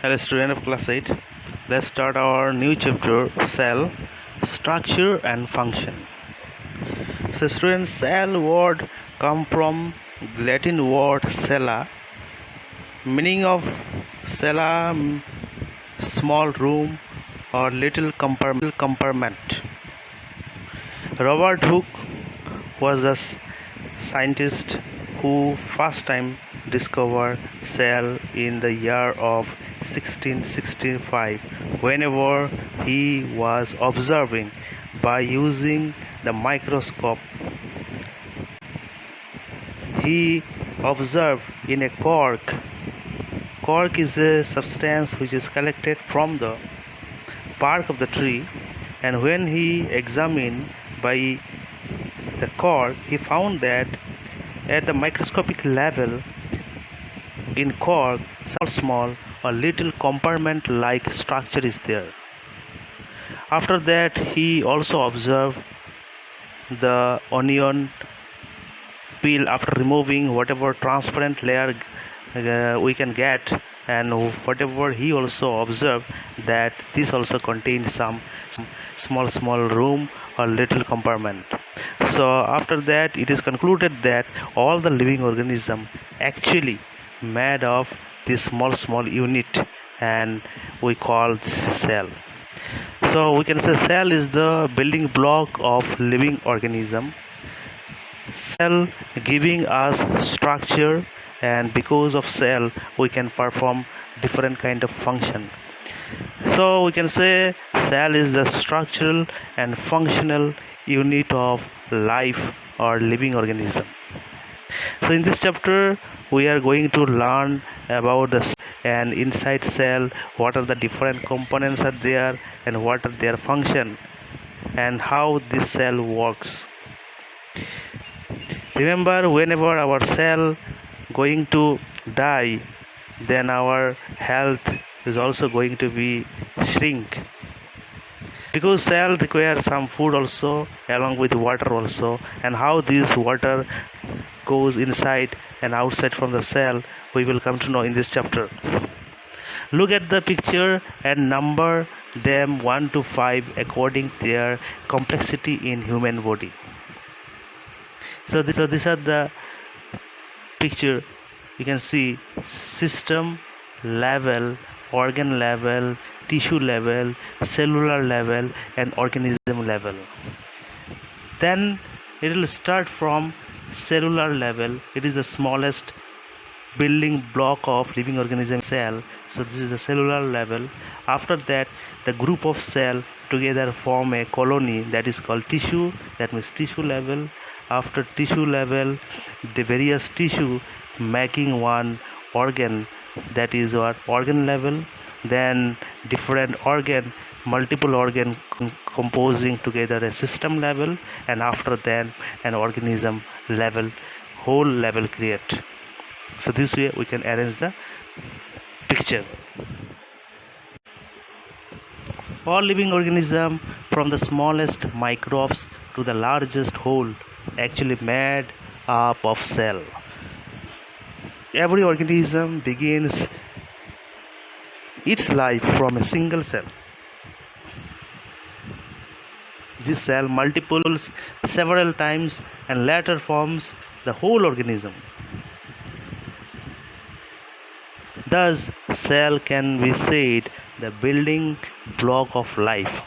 Hello student of class 8. Let's start our new chapter, cell, structure and function. So student, cell word come from Latin word cella, meaning of cella, small room or little compartment. Robert Hooke was the scientist who first time discovered cell in the year of 1665 whenever he was observing by using the microscope. He observed in a cork. Cork is a substance which is collected from the bark of the tree, and when he examined by the cork, he found that at the microscopic level in cork, small a little compartment like structure is there. After that, he also observed the onion peel after removing whatever transparent layer we can get, and whatever he also observed that this also contains some small room or little compartment. So after that, it is concluded that all the living organism actually made of this small unit, and we call this cell. So we can say cell is the building block of living organism. Cell giving us structure, and because of cell we can perform different kind of function. So we can say cell is the structural and functional unit of life or living organism. So in this chapter we are going to learn about the cell, and inside cell what are the different components are there and what are their function and how this cell works. Remember, whenever our cell going to die, then our health is also going to be shrink, because cell requires some food also along with water also, and how this water goes inside and outside from the cell we will come to know in this chapter. Look at the picture and number them 1 to 5 according to their complexity in human body. So these are the picture. You can see system level, organ level, tissue level, cellular level and organism level. Then it will start from cellular level. It is the smallest building block of living organism, cell. So this is the cellular level. After that, the group of cell together form a colony, that is called tissue. That means tissue level. After tissue level, the various tissue making one organ, that is what organ level. Then different organ, multiple organ composing together a system level, and after that an organism level, whole level create. So this way we can arrange the picture. All living organism, from the smallest microbes to the largest whole, actually made up of cell. Every organism begins its life from a single cell. This cell multiples several times and later forms the whole organism. Thus, cell can be said the building block of life.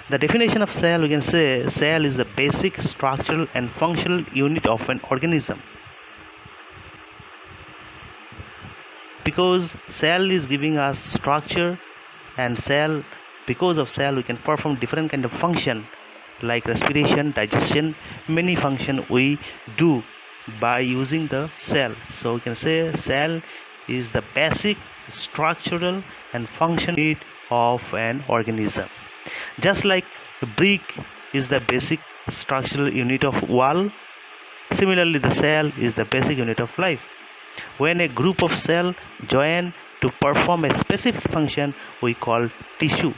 The definition of cell, we can say cell is the basic structural and functional unit of an organism. Because cell is giving us structure, and cell, because of cell we can perform different kind of function like respiration, digestion, many function we do by using the cell. So we can say cell is the basic structural and functional unit of an organism. Just like the brick is the basic structural unit of wall, similarly the cell is the basic unit of life. When a group of cells join to perform a specific function, we call tissue.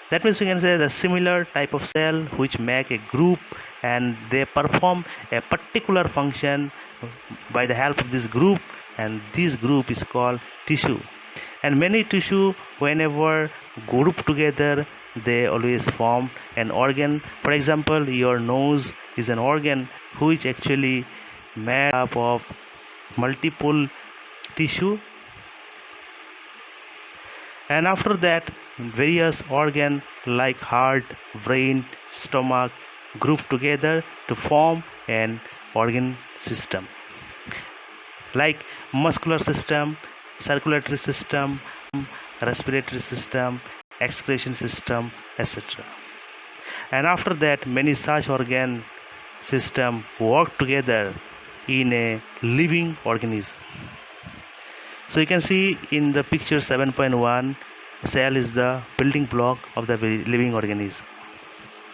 That means we can say the similar type of cell which make a group and they perform a particular function. By the help of this group, and this group is called tissue. And many tissue, whenever group together, they always form an organ. For example, your nose is an organ which actually made up of multiple tissue, and after that various organ like heart, brain, stomach group together to form an organ system like muscular system, circulatory system, respiratory system, excretion system, etc. And after that many such organ system work together in a living organism. So you can see in the picture 7.1, cell is the building block of the living organism.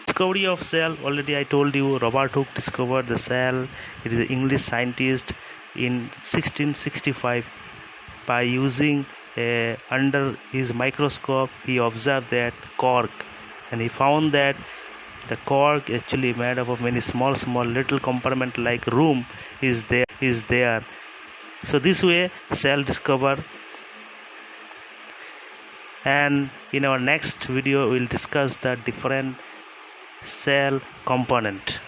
Discovery of cell, already I told you, Robert Hooke discovered the cell. It is an English scientist in 1665. By using under his microscope, he observed that cork, and he found that the cork actually made up of many small little compartment like room is there. So this way cell discover, and in our next video we'll discuss the different cell component.